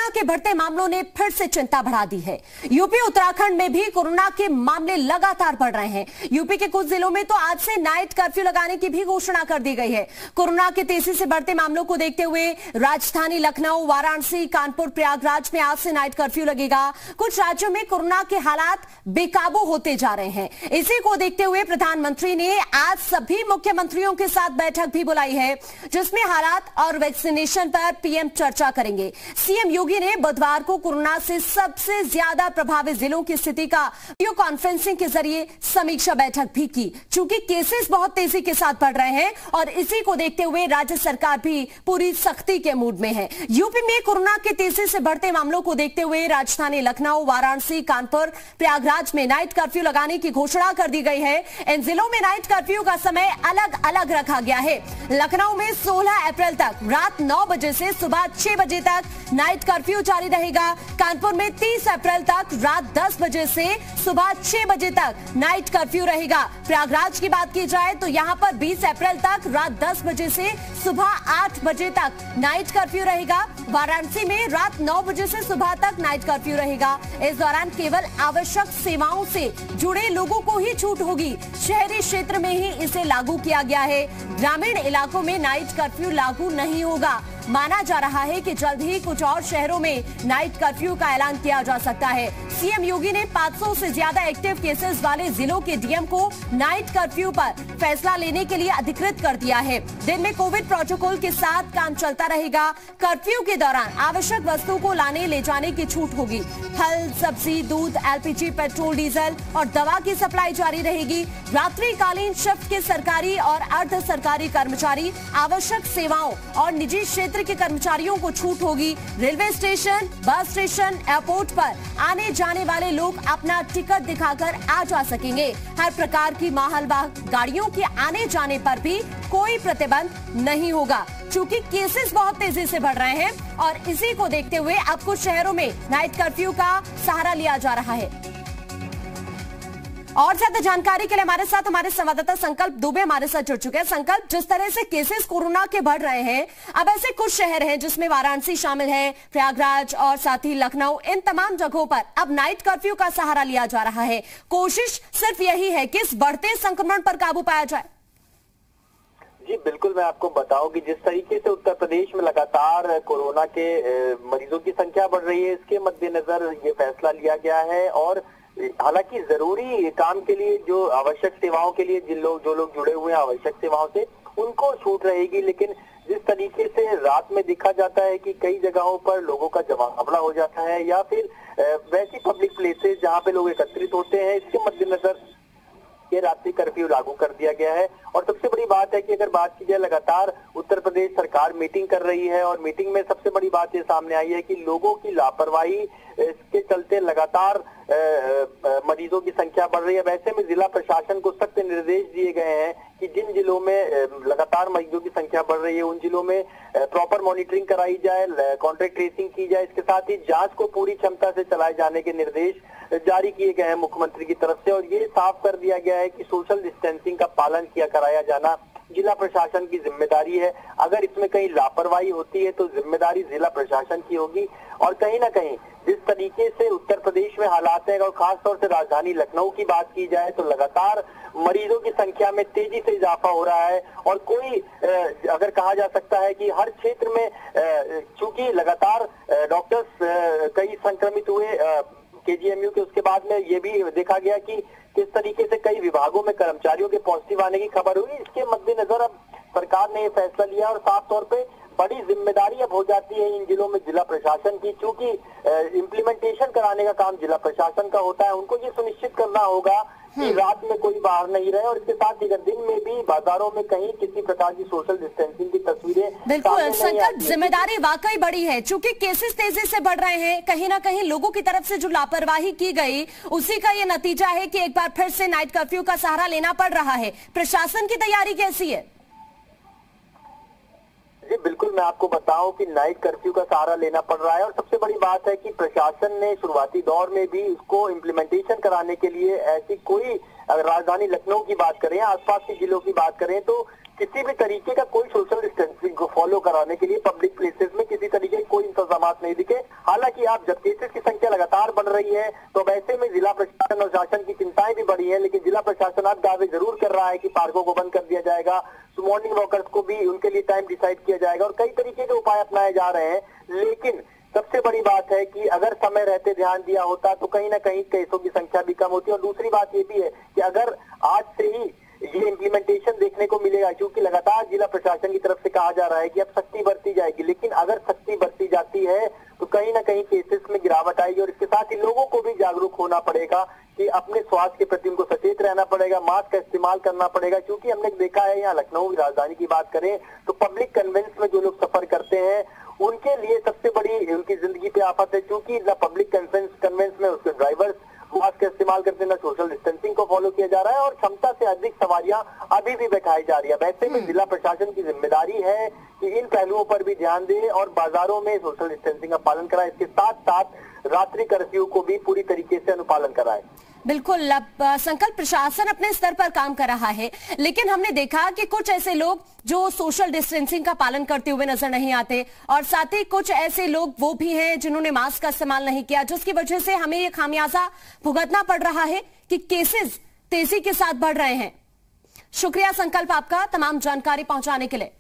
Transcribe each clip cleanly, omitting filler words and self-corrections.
Corona के बढ़ते मामलों ने फिर से चिंता बढ़ा दी है। यूपी उत्तराखंड में भी कोरोना के मामले लगातार बढ़ रहे हैं। यूपी के कुछ जिलों में तो आज से नाइट कर्फ्यू लगाने की भी घोषणा कर दी गई है। कोरोना के तेजी से बढ़ते मामलों को देखते हुए राजधानी लखनऊ, वाराणसी, कानपुर, प्रयागराज में आज से नाइट कर्फ्यू लगेगा। कुछ राज्यों में कोरोना के हालात बेकाबू होते जा रहे हैं। इसी को देखते हुए प्रधानमंत्री ने आज सभी मुख्यमंत्रियों के साथ बैठक भी बुलाई है, जिसमें हालात और वैक्सीनेशन पर पीएम चर्चा करेंगे। सीएम योगी ने बुधवार को कोरोना से सबसे ज्यादा प्रभावित जिलों की स्थिति का वीडियो कॉन्फ्रेंसिंग के जरिए समीक्षा बैठक भी की। चूंकि केसेस बहुत तेजी के साथ बढ़ रहे हैं और इसी को देखते हुए राज्य सरकार भी पूरी सख्ती के मूड में है। यूपी में कोरोना के तेजी से बढ़ते मामलों को देखते हुए राजधानी लखनऊ, वाराणसी, कानपुर, प्रयागराज में नाइट कर्फ्यू लगाने की घोषणा कर दी गई है। इन जिलों में नाइट कर्फ्यू का समय अलग अलग रखा गया है। लखनऊ में 16 अप्रैल तक रात 9 बजे से सुबह 6 बजे तक नाइट कर्फ्यू जारी रहेगा। कानपुर में 30 अप्रैल तक रात 10 बजे से सुबह 6 बजे तक नाइट कर्फ्यू रहेगा। प्रयागराज की बात की जाए तो यहां पर 20 अप्रैल तक रात 10 बजे से सुबह 8 बजे तक नाइट कर्फ्यू रहेगा। वाराणसी में रात 9 बजे से सुबह तक नाइट कर्फ्यू रहेगा। इस दौरान केवल आवश्यक सेवाओं से जुड़े लोगों को ही छूट होगी। शहरी क्षेत्र में ही इसे लागू किया गया है। ग्रामीण इलाकों में नाइट कर्फ्यू लागू नहीं होगा। माना जा रहा है कि जल्द ही कुछ और शहरों में नाइट कर्फ्यू का ऐलान किया जा सकता है। सीएम योगी ने 500 से ज्यादा एक्टिव केसेस वाले जिलों के डीएम को नाइट कर्फ्यू पर फैसला लेने के लिए अधिकृत कर दिया है। दिन में कोविड प्रोटोकॉल के साथ काम चलता रहेगा। कर्फ्यू के दौरान आवश्यक वस्तुओं को लाने ले जाने की छूट होगी। फल, सब्जी, दूध, एलपीजी, पेट्रोल, डीजल और दवा की सप्लाई जारी रहेगी। रात्रिकालीन शिफ्ट के सरकारी और अर्ध सरकारी कर्मचारी, आवश्यक सेवाओं और निजी क्षेत्र के कर्मचारियों को छूट होगी। Railway station, bus station, airport पर आने जाने वाले लोग अपना टिकट दिखाकर आ जा सकेंगे। हर प्रकार की मालवाहक गाड़ियों के आने जाने पर भी कोई प्रतिबंध नहीं होगा। चूंकि केसेस बहुत तेजी से बढ़ रहे हैं और इसी को देखते हुए अब कुछ शहरों में नाइट कर्फ्यू का सहारा लिया जा रहा है। और ज्यादा जानकारी के लिए हमारे साथ हमारे संवाददाता संकल्प दुबे हमारे साथ जुड़ चुके हैं। संकल्प, जिस तरह से केसेस कोरोना के बढ़ रहे हैं, अब ऐसे कुछ शहर हैं जिसमें वाराणसी शामिल है, प्रयागराज और साथ ही लखनऊ, इन तमाम जगहों पर अब नाइट कर्फ्यू का सहारा लिया जा रहा है। कोशिश सिर्फ यही है कि इस बढ़ते संक्रमण पर काबू पाया जाए। जी बिल्कुल, मैं आपको बताऊं कि जिस तरीके से उत्तर प्रदेश में लगातार कोरोना के मरीजों की संख्या बढ़ रही है, इसके मद्देनजर ये फैसला लिया गया है। और हालांकि जरूरी काम के लिए, जो आवश्यक सेवाओं के लिए जो लोग जुड़े हुए हैं आवश्यक सेवाओं से, उनको छूट रहेगी। लेकिन जिस तरीके से रात में देखा जाता है कि कई जगहों पर लोगों का जमावड़ा हो जाता है या फिर वैसी पब्लिक प्लेसेस जहां पे लोग एकत्रित होते हैं, इसके मद्देनजर ये रात्रि कर्फ्यू लागू कर दिया गया है। और सबसे बड़ी बात है कि अगर बात की जाए, लगातार उत्तर प्रदेश सरकार मीटिंग कर रही है और मीटिंग में सबसे बड़ी बात ये सामने आई है कि लोगों की लापरवाही इसके चलते लगातार मरीजों की संख्या बढ़ रही है। वैसे में जिला प्रशासन को सख्त निर्देश दिए गए हैं कि जिन जिलों में लगातार मरीजों की संख्या बढ़ रही है उन जिलों में प्रॉपर मॉनिटरिंग कराई जाए, कॉन्ट्रैक्ट ट्रेसिंग की जाए। इसके साथ ही जांच को पूरी क्षमता से चलाए जाने के निर्देश जारी किए गए हैं मुख्यमंत्री की तरफ से। और ये साफ कर दिया गया है कि सोशल डिस्टेंसिंग का पालन कराया जाना जिला प्रशासन की जिम्मेदारी है। अगर इसमें कहीं लापरवाही होती है तो जिम्मेदारी जिला प्रशासन की होगी। और कहीं ना कहीं जिस तरीके से उत्तर प्रदेश में हालात है और खासतौर से राजधानी लखनऊ की बात की जाए तो लगातार मरीजों की संख्या में तेजी से इजाफा हो रहा है। और कोई अगर कहा जा सकता है कि हर क्षेत्र में चूंकि लगातार डॉक्टर्स कई संक्रमित हुए केजीएमयू के, उसके बाद में ये भी देखा गया कि किस तरीके से कई विभागों में कर्मचारियों के पॉजिटिव आने की खबर हुई। इसके मद्देनजर अब सरकार ने ये फैसला लिया और साफ तौर पे बड़ी जिम्मेदारी अब हो जाती है इन जिलों में जिला प्रशासन की। चूंकि इम्प्लीमेंटेशन कराने का काम जिला प्रशासन का होता है, उनको ये सुनिश्चित करना होगा कि रात में कोई बाहर नहीं रहे। और इसके साथ ही अगर दिन में भी बाजारों में कहीं किसी प्रकार की सोशल डिस्टेंसिंग की तस्वीरें, बिल्कुल संकट, जिम्मेदारी वाकई बड़ी है। चूंकि केसेस तेजी से बढ़ रहे हैं, कहीं ना कहीं लोगों की तरफ से जो लापरवाही की गई उसी का ये नतीजा है कि एक बार फिर से नाइट कर्फ्यू का सहारा लेना पड़ रहा है। प्रशासन की तैयारी कैसी है? जी बिल्कुल, मैं आपको बताऊं कि नाइट कर्फ्यू का सहारा लेना पड़ रहा है। और सबसे बड़ी बात है कि प्रशासन ने शुरुआती दौर में भी उसको इम्प्लीमेंटेशन कराने के लिए ऐसी कोई अगर राजधानी लखनऊ की बात करें, आसपास के जिलों की बात करें, तो किसी भी तरीके का कोई सोशल डिस्टेंसिंग को फॉलो कराने के लिए पब्लिक प्लेसेस में किसी तरीके के कोई इंतजाम नहीं दिखे। हालांकि आप जब केसेस की संख्या लगातार बढ़ रही है तो ऐसे में जिला प्रशासन और शासन की चिंताएं भी बढ़ी है, लेकिन जिला प्रशासन अब दावे जरूर कर रहा है कि पार्कों को बंद कर दिया जाएगा, मॉर्निंग वॉकर्स को भी उनके लिए टाइम डिसाइड किया जाएगा और कई तरीके के उपाय अपनाए जा रहे हैं। लेकिन सबसे बड़ी बात है कि अगर समय रहते ध्यान दिया होता तो कहीं ना कहीं केसों की संख्या भी कम होती है। और दूसरी बात ये भी है कि अगर आज से ही ये इम्प्लीमेंटेशन देखने को मिलेगा, क्योंकि लगातार जिला प्रशासन की तरफ से कहा जा रहा है कि अब सख्ती बरती जाएगी, लेकिन अगर सख्ती बरती जाती है तो कहीं ना कहीं केसेस में गिरावट आएगी और इसके साथ ही लोगों को भी जागरूक होना पड़ेगा कि अपने स्वास्थ्य के प्रति उनको सचेत रहना पड़ेगा, मास्क का इस्तेमाल करना पड़ेगा। क्योंकि हमने देखा है, यहाँ लखनऊ की राजधानी की बात करें तो पब्लिक कन्वेंस में जो लोग सफर करते हैं उनके लिए सबसे बड़ी उनकी जिंदगी पे आफत है, क्योंकि पब्लिक कन्वेंस में उसके ड्राइवर्स मास्क का इस्तेमाल करते हैं, सोशल डिस्टेंसिंग को फॉलो किया जा रहा है और क्षमता से अधिक सवारियां अभी भी बैठाई जा रही है। वैसे में जिला प्रशासन की जिम्मेदारी है कि इन पहलुओं पर भी ध्यान दे और बाजारों में सोशल डिस्टेंसिंग का पालन कराए, इसके साथ साथ रात्रि कर्फ्यू को भी पूरी तरीके से अनुपालन कराए। बिल्कुल, अब संकल्प प्रशासन अपने स्तर पर काम कर रहा है, लेकिन हमने देखा कि कुछ ऐसे लोग जो सोशल डिस्टेंसिंग का पालन करते हुए नजर नहीं आते और साथ ही कुछ ऐसे लोग वो भी हैं जिन्होंने मास्क का इस्तेमाल नहीं किया, जिसकी वजह से हमें ये खामियाजा भुगतना पड़ रहा है कि केसेस तेजी के साथ बढ़ रहे हैं। शुक्रिया संकल्प आपका तमाम जानकारी पहुंचाने के लिए।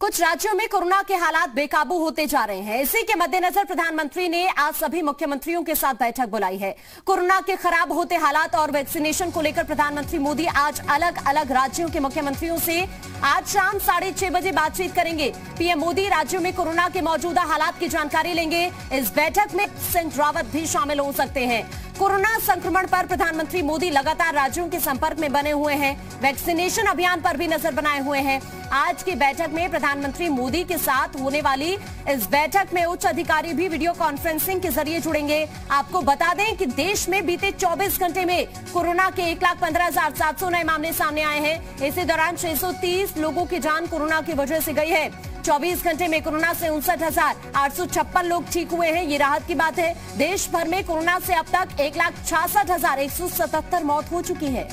कुछ राज्यों में कोरोना के हालात बेकाबू होते जा रहे हैं। इसी के मद्देनजर प्रधानमंत्री ने आज सभी मुख्यमंत्रियों के साथ बैठक बुलाई है। कोरोना के खराब होते हालात और वैक्सीनेशन को लेकर प्रधानमंत्री मोदी आज अलग अलग राज्यों के मुख्यमंत्रियों से आज शाम 6:30 बजे बातचीत करेंगे। पीएम मोदी राज्यों में कोरोना के मौजूदा हालात की जानकारी लेंगे। इस बैठक में सिंह रावत भी शामिल हो सकते हैं। कोरोना संक्रमण पर प्रधानमंत्री मोदी लगातार राज्यों के संपर्क में बने हुए हैं। वैक्सीनेशन अभियान पर भी नजर बनाए हुए हैं। आज की बैठक में प्रधानमंत्री मोदी के साथ होने वाली इस बैठक में उच्च अधिकारी भी वीडियो कॉन्फ्रेंसिंग के जरिए जुड़ेंगे। आपको बता दें कि देश में बीते 24 घंटे में कोरोना के 1,15,700 नए मामले सामने आए हैं। इसी दौरान 630 लोगों की जान कोरोना की वजह से गई है। 24 घंटे में कोरोना से 59,856 लोग ठीक हुए हैं। ये राहत की बात है। देश भर में कोरोना से अब तक 1,66,177 मौत हो चुकी है।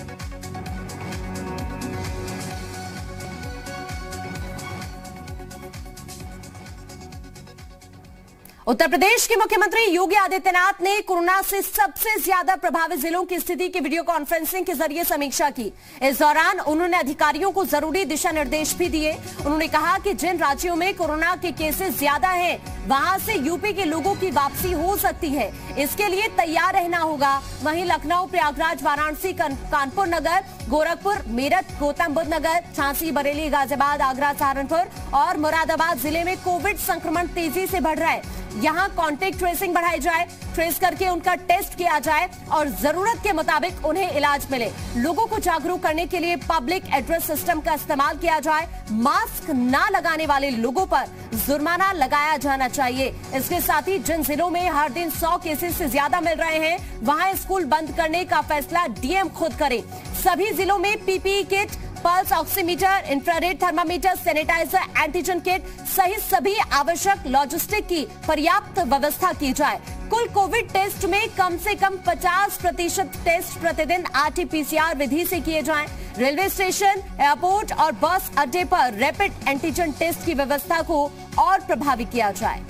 उत्तर प्रदेश के मुख्यमंत्री योगी आदित्यनाथ ने कोरोना से सबसे ज्यादा प्रभावित जिलों की स्थिति की वीडियो कॉन्फ्रेंसिंग के जरिए समीक्षा की। इस दौरान उन्होंने अधिकारियों को जरूरी दिशा निर्देश भी दिए। उन्होंने कहा कि जिन राज्यों में कोरोना के केसेस ज्यादा हैं, वहां से यूपी के लोगों की वापसी हो सकती है। इसके लिए तैयार रहना होगा। वहीं लखनऊ, प्रयागराज, वाराणसी, कानपुर नगर, गोरखपुर, मेरठ, गौतम बुद्ध नगर, झांसी, बरेली, गाजियाबाद, आगरा, सहारनपुर और मुरादाबाद जिले में कोविड संक्रमण तेजी से बढ़ रहा है। यहां कॉन्टेक्ट ट्रेसिंग बढ़ाई जाए, ट्रेस करके उनका टेस्ट किया जाए और जरूरत के मुताबिक उन्हें इलाज मिले। लोगों को जागरूक करने के लिए पब्लिक एड्रेस सिस्टम का इस्तेमाल किया जाए। मास्क ना लगाने वाले लोगों पर जुर्माना लगाया जाना चाहिए। इसके साथ ही जिन जिलों में हर दिन 100 केसेस से ज्यादा मिल रहे हैं, वहां स्कूल बंद करने का फैसला डीएम खुद करें। सभी जिलों में PPE kit, pulse oximeter, infrared thermometer, sanitiser, antigen kit सहित सभी आवश्यक लॉजिस्टिक की पर्याप्त व्यवस्था की जाए। कुल कोविड टेस्ट में कम से कम 50% टेस्ट प्रतिदिन आरटी-पीसीआर विधि से किए जाएं। रेलवे स्टेशन, एयरपोर्ट और बस अड्डे पर रैपिड एंटीजन टेस्ट की व्यवस्था को और प्रभावी किया जाए।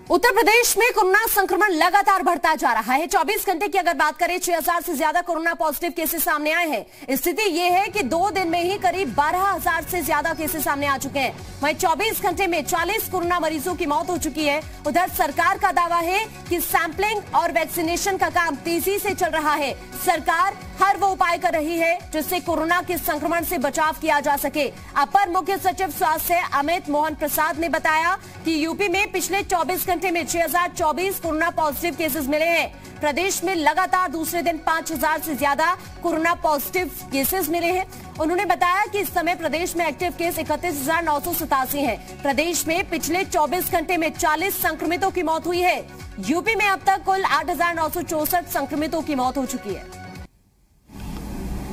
उत्तर प्रदेश में कोरोना संक्रमण लगातार बढ़ता जा रहा है। 24 घंटे की अगर बात करें, 6,000 से ज्यादा कोरोना पॉजिटिव केसेस सामने आए हैं। स्थिति यह है कि 2 दिन में ही करीब 12,000 से ज्यादा केसेस सामने आ चुके हैं। वहीं 24 घंटे में 40 कोरोना मरीजों की मौत हो चुकी है। उधर सरकार का दावा है कि सैंपलिंग और वैक्सीनेशन का काम तेजी से चल रहा है। सरकार हर वो उपाय कर रही है जिससे कोरोना के संक्रमण से बचाव किया जा सके। अपर मुख्य सचिव स्वास्थ्य अमित मोहन प्रसाद ने बताया कि यूपी में पिछले 24 घंटे में 6,024 कोरोना पॉजिटिव केसेस मिले हैं। प्रदेश में लगातार दूसरे दिन 5,000 से ज्यादा कोरोना पॉजिटिव केसेस मिले हैं। उन्होंने बताया कि इस समय प्रदेश में एक्टिव केस 31,987 हैं। प्रदेश में पिछले 24 घंटे में 40 संक्रमितों की मौत हुई है। यूपी में अब तक कुल 8,964 संक्रमितों की मौत हो चुकी है।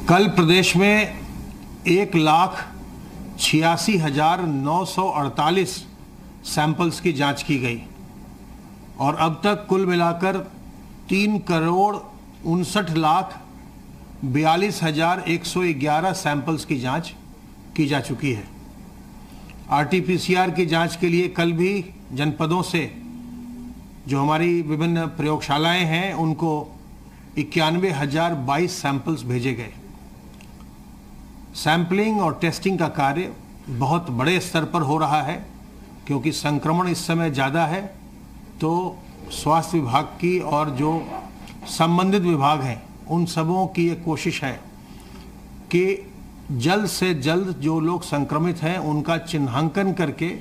कल प्रदेश में 1,00,000 86,948 सैंपल्स की जांच की गई और अब तक कुल मिलाकर 3,59,42,111 सैंपल्स की जांच की जा चुकी है। आरटीपीसीआर की जांच के लिए कल भी जनपदों से जो हमारी विभिन्न प्रयोगशालाएं हैं उनको 91,022 सैंपल्स भेजे गए। सैंपलिंग और टेस्टिंग का कार्य बहुत बड़े स्तर पर हो रहा है क्योंकि संक्रमण इस समय ज़्यादा है, तो स्वास्थ्य विभाग की और जो संबंधित विभाग हैं उन सबों की ये कोशिश है कि जल्द से जल्द जो लोग संक्रमित हैं उनका चिन्हांकन करके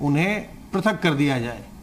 उन्हें पृथक कर दिया जाए।